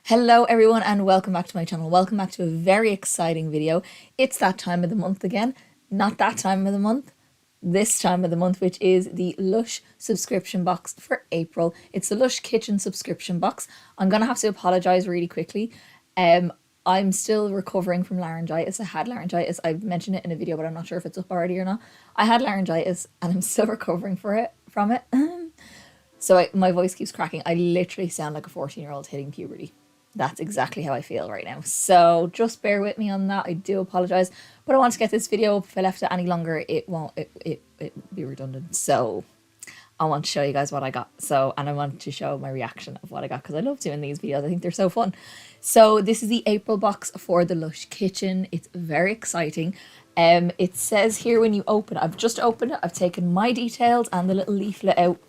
Hello everyone and welcome back to my channel. Welcome back to a very exciting video. It's that time of the month again. Not that time of the month. This time of the month, which is the Lush subscription box for April. It's the Lush Kitchen subscription box. I'm going to have to apologise really quickly. I'm still recovering from laryngitis. I had laryngitis. I've mentioned it in a video, but I'm not sure if it's up already or not. I had laryngitis and I'm still recovering from it. So my voice keeps cracking. I literally sound like a 14-year-old hitting puberty. That's exactly how I feel right now. So just bear with me on that. I do apologize, but I want to get this video up. If I left it any longer, it be redundant. So I want to show you guys what I got. And I want to show my reaction of what I got because I love doing these videos. I think they're so fun. So this is the April box for the Lush Kitchen. It's very exciting. It says here when you open it, I've just opened it. I've taken my details and the little leaflet out.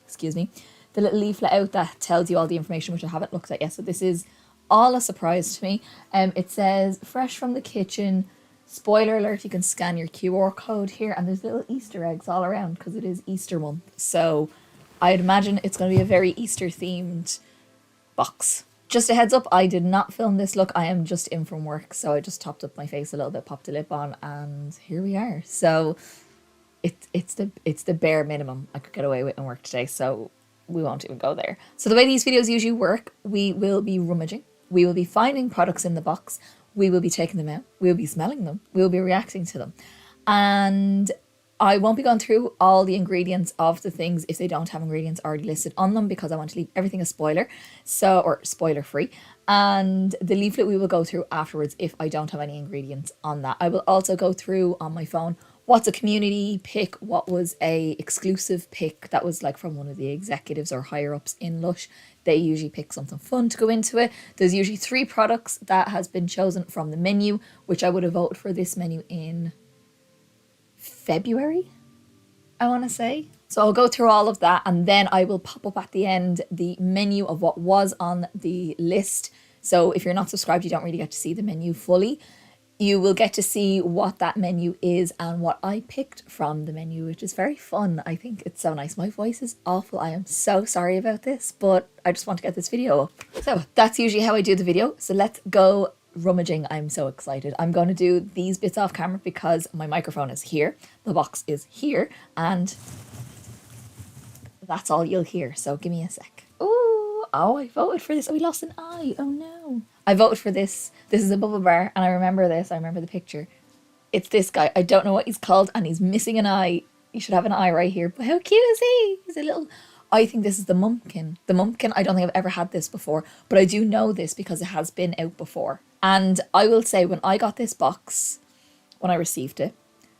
Excuse me. The little leaflet out that tells you all the information, which I haven't looked at yet. So this is all a surprise to me. It says fresh from the kitchen. Spoiler alert, you can scan your QR code here and there's little Easter eggs all around because it is Easter month. So I'd imagine it's going to be a very Easter themed box. Just a heads up, I did not film this look. I am just in from work. So I just topped up my face a little bit, popped a lip on, and here we are. So it's the bare minimum I could get away with in work today. So we won't even go there. So the way these videos usually work, we will be rummaging. We will be finding products in the box. We will be taking them out. We will be smelling them. We will be reacting to them. And I won't be going through all the ingredients of the things if they don't have ingredients already listed on them because I want to leave everything a spoiler. Or spoiler free. And the leaflet we will go through afterwards if I don't have any ingredients on that. I will also go through on my phone what's a community pick, what was a exclusive pick that was like from one of the executives or higher ups in Lush. They usually pick something fun to go into it. There's usually 3 products that has been chosen from the menu, which I would have voted for this menu in February, I want to say. So I'll go through all of that and then I will pop up at the end the menu of what was on the list. So if you're not subscribed, you don't really get to see the menu fully. You will get to see what that menu is and what I picked from the menu, which is very fun. I think it's so nice. My voice is awful. I am so sorry about this, but I just want to get this video up. So that's usually how I do the video. So let's go rummaging. I'm so excited. I'm going to do these bits off camera because my microphone is here. The box is here and that's all you'll hear. So give me a sec. Ooh, oh, I voted for this. Oh, we lost an eye. Oh no. I voted for this. This is a bubble bar and I remember this. I remember the picture. It's this guy. I don't know what he's called and he's missing an eye. He should have an eye right here. But how cute is he? He's a little... I think this is the Mumpkin. The Mumpkin, I don't think I've ever had this before, but I do know this because it has been out before. And I will say when I got this box, when I received it,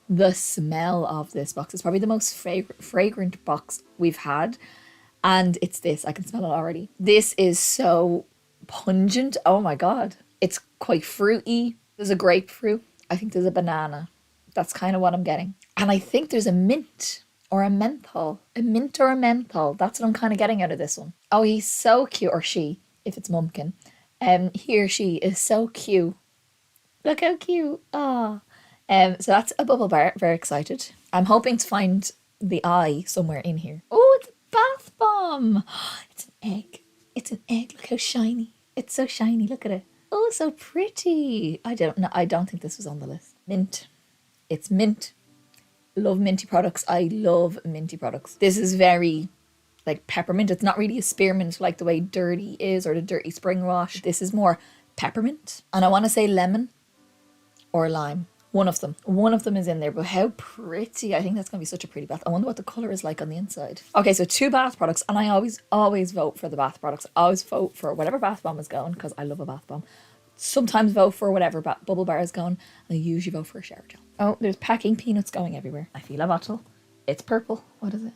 the smell of this box is probably the most fragrant box we've had. And it's this. I can smell it already. This is so pungent. Oh my God. It's quite fruity. There's a grapefruit. I think there's a banana. That's kind of what I'm getting. And I think there's a mint or a menthol. A mint or a menthol. That's what I'm kind of getting out of this one. Oh, he's so cute. Or she, if it's Mumpkin. He or she is so cute. Look how cute. Ah. So that's a bubble bar. Very excited. I'm hoping to find the eye somewhere in here. Oh, it's a bath bomb. It's an egg. It's an egg. Look how shiny. It's so shiny. Look at it. Oh, so pretty. I don't know. I don't think this was on the list. Mint. It's mint. Love minty products. I love minty products. This is very like peppermint. It's not really a spearmint like the way Dirty is or the Dirty Spring Wash. This is more peppermint. And I want to say lemon or lime. One of them. One of them is in there, but how pretty. I think that's going to be such a pretty bath. I wonder what the colour is like on the inside. Okay, so 2 bath products, and I always vote for the bath products. I always vote for whatever bath bomb is going, because I love a bath bomb. Sometimes vote for whatever bubble bar is going, and I usually vote for a shower gel. Oh, there's packing peanuts going everywhere. I feel a bottle. It's purple. What is it?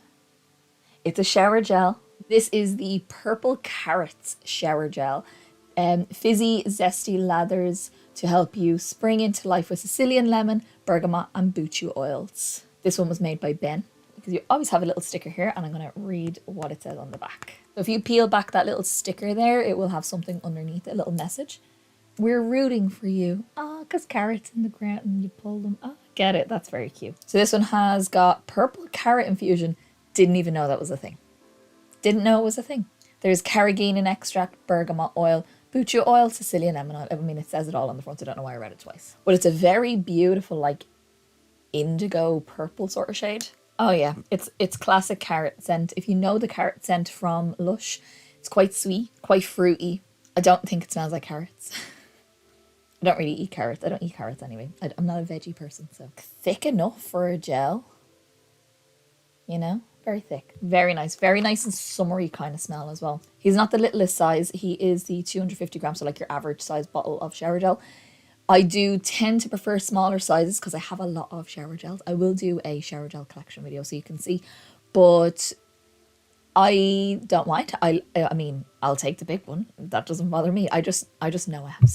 It's a shower gel. This is the Purple Carrots shower gel. Fizzy, zesty lathers to help you spring into life with Sicilian lemon, bergamot and buchu oils. This one was made by Ben because you always have a little sticker here and I'm going to read what it says on the back. So if you peel back that little sticker there, it will have something underneath, a little message. We're rooting for you. Oh, because carrots in the ground and you pull them. Oh, get it. That's very cute. So this one has got purple carrot infusion. Didn't even know that was a thing. Didn't know it was a thing. There's carrageenan extract, bergamot oil, Buccia oil, Sicilian lemon oil. I mean, it says it all on the front, so I don't know why I read it twice. But it's a very beautiful, like, indigo purple sort of shade. Oh yeah, it's classic carrot scent. If you know the carrot scent from Lush, it's quite sweet, quite fruity. I don't think it smells like carrots. I don't really eat carrots. I don't eat carrots anyway. I'm not a veggie person, so. Thick enough for a gel. You know? Very thick. Very nice. Very nice and summery kind of smell as well. He's not the littlest size. He is the 250 grams, so like your average size bottle of shower gel. I do tend to prefer smaller sizes because I have a lot of shower gels. I will do a shower gel collection video so you can see. But I don't mind. I mean, I'll take the big one. That doesn't bother me. I just know I have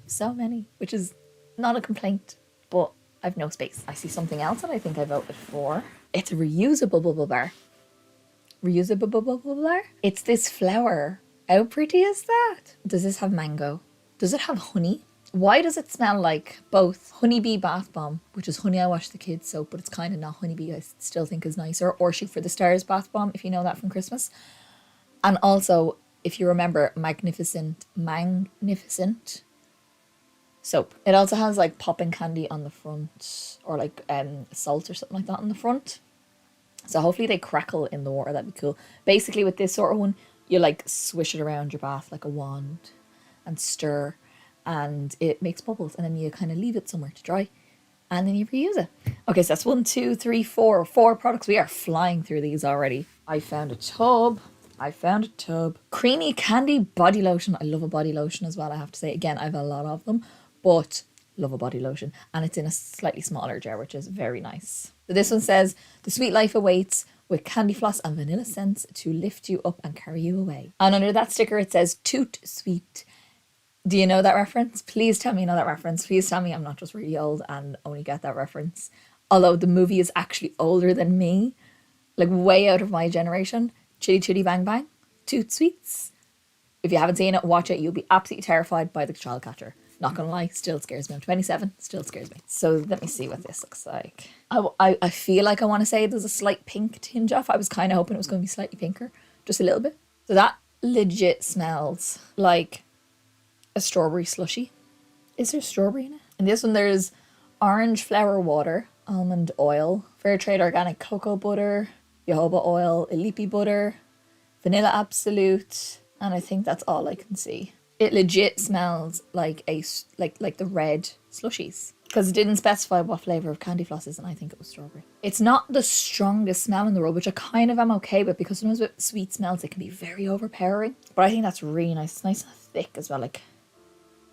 so many, which is not a complaint, but I've no space. I see something else that I think I voted for. It's a reusable bubble bar. Reusable bubble bar? It's this flower. How pretty is that? Does this have mango? Does it have honey? Why does it smell like both honeybee bath bomb, which is Honey I Wash the Kids soap, but it's kind of not honeybee, I still think is nicer, or Shoot for the Stars bath bomb, if you know that from Christmas. And also, if you remember, Magnificent soap. It also has like popping candy on the front, or like salt or something like that on the front. So hopefully they crackle in the water, that'd be cool. Basically with this sort of one, you like swish it around your bath like a wand and stir, and it makes bubbles, and then you kind of leave it somewhere to dry, and then you reuse it. Okay, so that's 1, 2, 3, 4 products. We are flying through these already. I found a tub. Creamy candy body lotion. I love a body lotion as well, I have to say. Again, I have a lot of them, but love a body lotion, and it's in a slightly smaller jar, which is very nice. So this one says, the sweet life awaits with candy floss and vanilla scents to lift you up and carry you away. And under that sticker it says toot sweet. Do you know that reference? Please tell me you know that reference. Please tell me I'm not just really old and only get that reference. Although the movie is actually older than me, like way out of my generation. Chitty Chitty Bang Bang, Toot Sweets. If you haven't seen it, watch it. You'll be absolutely terrified by the child catcher. Not gonna lie, still scares me. I'm 27, still scares me. So let me see what this looks like. I feel like I want to say there's a slight pink tinge off. I was kind of hoping it was going to be slightly pinker, just a little bit. So that legit smells like a strawberry slushy. Is there strawberry in it? In this one there's orange flower water, almond oil, fair trade organic cocoa butter, jojoba oil, Ilipi butter, vanilla absolute, and I think that's all I can see. It legit smells like like the red slushies, because it didn't specify what flavour of candy floss is, and I think it was strawberry. It's not the strongest smell in the world, which I kind of am okay with, because sometimes with sweet smells it can be very overpowering. But I think that's really nice. It's nice and thick as well, like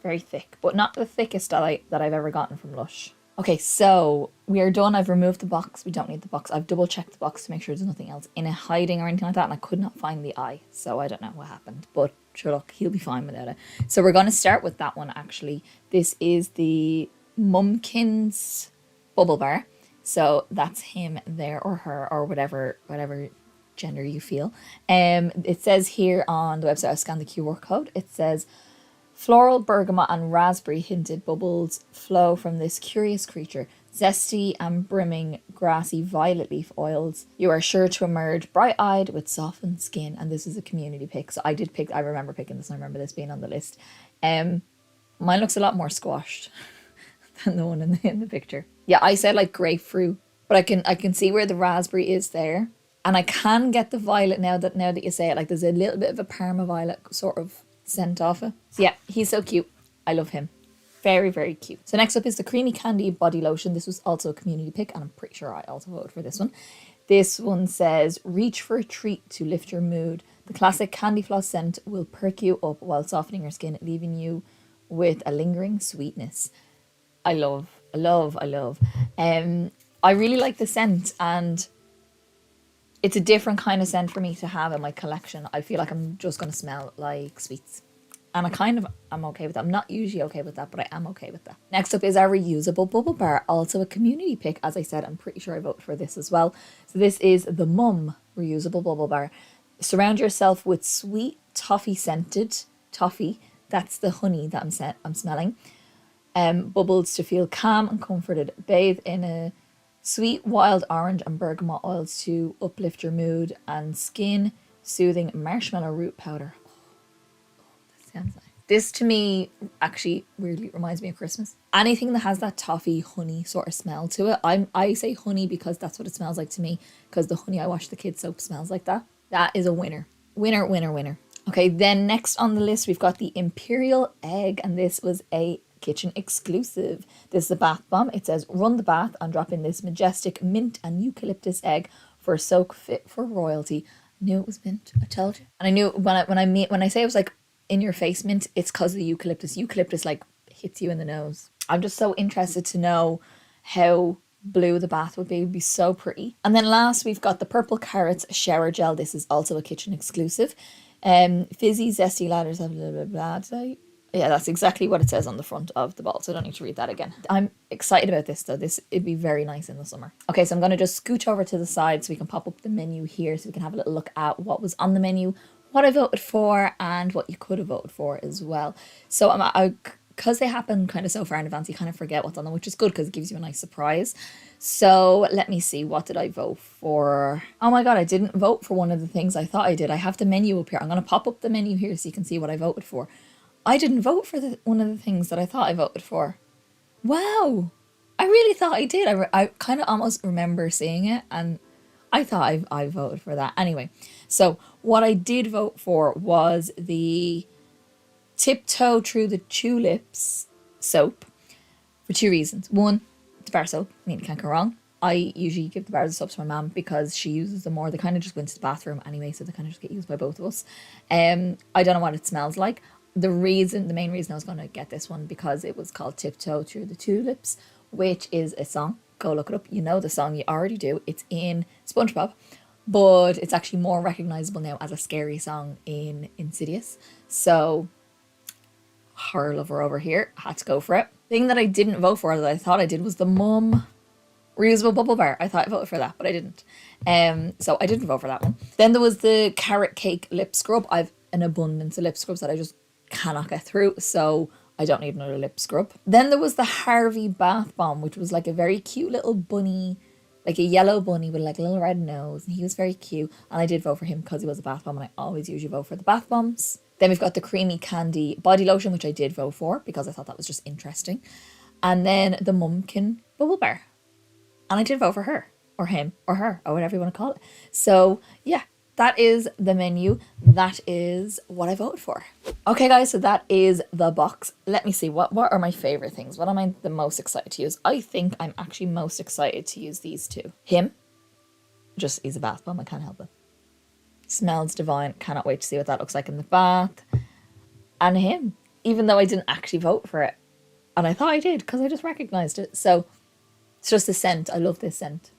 very thick, but not the thickest that I've ever gotten from Lush. Okay, so we are done. I've removed the box. We don't need the box. I've double checked the box to make sure there's nothing else in it hiding or anything like that, and I could not find the eye, so I don't know what happened, but sure, look, he'll be fine without it. So we're going to start with that one, actually. This is the Mumkins bubble bar. So that's him there, or her, or whatever gender you feel. It says here on the website, I scanned the QR code, it says, floral, bergamot and raspberry hinted bubbles flow from this curious creature. Zesty and brimming grassy violet leaf oils. You are sure to emerge bright-eyed with softened skin. And this is a community pick. So I remember picking this, and I remember this being on the list. Mine looks a lot more squashed than the one in the picture. Yeah, I said like grapefruit, but I can see where the raspberry is there. And I can get the violet now that you say it. Like there's a little bit of a Parma violet sort of scent off it. So yeah, he's so cute. I love him. Very, very cute. So next up is the Creamy Candy Body Lotion. This was also a community pick, and I'm pretty sure I also voted for this one. This one says, reach for a treat to lift your mood. The classic candy floss scent will perk you up while softening your skin, leaving you with a lingering sweetness. I love. I really like the scent, and it's a different kind of scent for me to have in my collection. I feel like I'm just going to smell like sweets. And I'm okay with that. I'm not usually okay with that, but I am okay with that. Next up is our reusable bubble bar. Also a community pick. As I said, I'm pretty sure I voted for this as well. So this is the Mum reusable bubble bar. Surround yourself with sweet toffee scented toffee. That's the honey that I'm smelling. Bubbles to feel calm and comforted. Bathe in a sweet wild orange and bergamot oils to uplift your mood, and skin soothing marshmallow root powder. Sounds nice. This to me actually weirdly reminds me of Christmas. Anything that has that toffee honey sort of smell to it. I say honey because that's what it smells like to me, because the honey I wash the kids' soap smells like that. That is a winner. Winner, winner, winner. Okay, then next on the list, we've got the Imperial Egg, and this was a kitchen exclusive. This is a bath bomb. It says, run the bath and drop in this majestic mint and eucalyptus egg for a soak fit for royalty. I knew it was mint. I told you. And I knew when I say it was like in your face mint, it's because of the eucalyptus. Eucalyptus like hits you in the nose. I'm just so interested to know how blue the bath would be. It would be so pretty. And then last, we've got the Purple Carrots shower gel. This is also a kitchen exclusive. Fizzy zesty ladders, blah blah blah blah. Yeah, that's exactly what it says on the front of the bottle, so I don't need to read that again. I'm excited about this though. It'd be very nice in the summer. Okay, so I'm going to just scooch over to the side so we can pop up the menu here, so we can have a little look at what was on the menu, what I voted for, and what you could have voted for as well. So because they happen kind of so far in advance, you kind of forget what's on them, which is good because it gives you a nice surprise. So let me see, what did I vote for? Oh my god, I didn't vote for one of the things I thought I did. I have the menu up here. I'm going to pop up the menu here so you can see what I voted for. I didn't vote for one of the things that I thought I voted for. Wow, I really thought I did. I kind of almost remember seeing it, and I thought I voted for that. Anyway, so what I did vote for was the Tiptoe Through the Tulips soap for two reasons. One, it's bar soap. I mean, you can't go wrong. I usually give the bars of soap to my mum because she uses them more. They kind of just go into the bathroom anyway, so they kind of just get used by both of us. I don't know what it smells like. The main reason I was going to get this one because it was called Tiptoe Through the Tulips, which is a song. Go look it up. You know the song, you already do. It's in SpongeBob, but it's actually more recognizable now as a scary song in Insidious. So, horror lover over here, had to go for it. Thing that I didn't vote for that I thought I did was the Mum reusable bubble bar. I thought I voted for that, but I didn't. So I didn't vote for that one. Then there was the carrot cake lip scrub. I've an abundance of lip scrubs that I just cannot get through, so I don't need another lip scrub. Then there was the Harvey bath bomb, which was like a very cute little bunny, like a yellow bunny with like a little red nose, and he was very cute, and I did vote for him because he was a bath bomb, and I always usually vote for the bath bombs. Then we've got the creamy candy body lotion, which I did vote for because I thought that was just interesting. And then the Mumkin bubble bar, and I did vote for her or him or her or whatever you want to call it. So yeah, that is the menu. That is what I voted for. Okay, guys, so that is the box. Let me see, what are my favorite things? What am I the most excited to use? I think I'm actually most excited to use these two. Him, just he's a bath bomb, I can't help it. Smells divine. Cannot wait to see what that looks like in the bath. And him, even though I didn't actually vote for it. And I thought I did because I just recognized it. So it's just the scent. I love this scent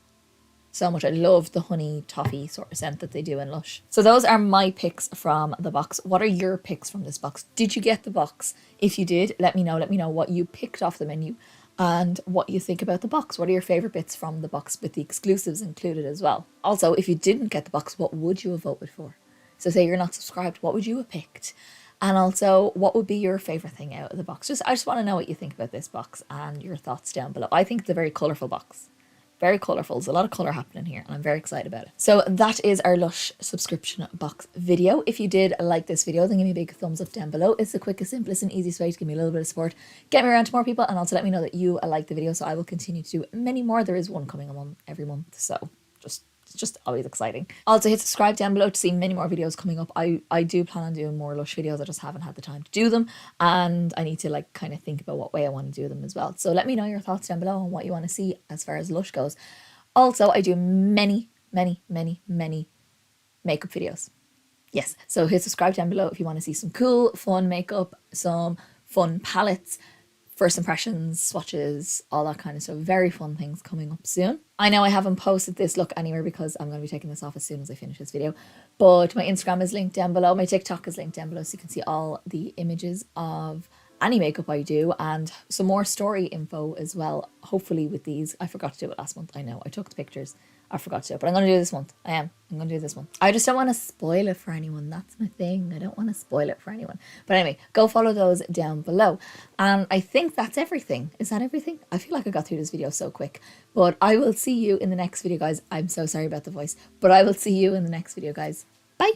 so much. I love the honey toffee sort of scent that they do in Lush. So those are my picks from the box. What are your picks from this box? Did you get the box? If you did, let me know. Let me know what you picked off the menu and what you think about the box. What are your favorite bits from the box with the exclusives included as well? Also, if you didn't get the box, what would you have voted for? So say you're not subscribed, what would you have picked? And also, what would be your favorite thing out of the box? I just want to know what you think about this box and your thoughts down below. I think it's a very colourful box. Very colourful. There's a lot of colour happening here and I'm very excited about it. So that is our Lush subscription box video. If you did like this video, then give me a big thumbs up down below. It's the quickest, simplest and easiest way to give me a little bit of support. Get me around to more people and also let me know that you like the video, so I will continue to do many more. There is one coming on every month, so it's just always exciting. Also hit subscribe down below to see many more videos coming up. I do plan on doing more Lush videos. I just haven't had the time to do them, and I need to like kind of think about what way I want to do them as well. So let me know your thoughts down below on what you want to see as far as Lush goes. Also, I do many makeup videos. Yes, so hit subscribe down below if you want to see some cool, fun makeup, some fun palettes, first impressions, swatches, all that kind of stuff. Very fun things coming up soon. I know I haven't posted this look anywhere because I'm going to be taking this off as soon as I finish this video, but my Instagram is linked down below. My TikTok is linked down below, so you can see all the images of any makeup I do and some more story info as well, hopefully with these. I forgot to do it last month. I know, I took the pictures. I forgot to do it, but I'm going to do this month. I'm going to do this one. I just don't want to spoil it for anyone. That's my thing. I don't want to spoil it for anyone. But anyway, go follow those down below. And I think that's everything. Is that everything? I feel like I got through this video so quick. But I will see you in the next video, guys. I'm so sorry about the voice. But I will see you in the next video, guys. Bye.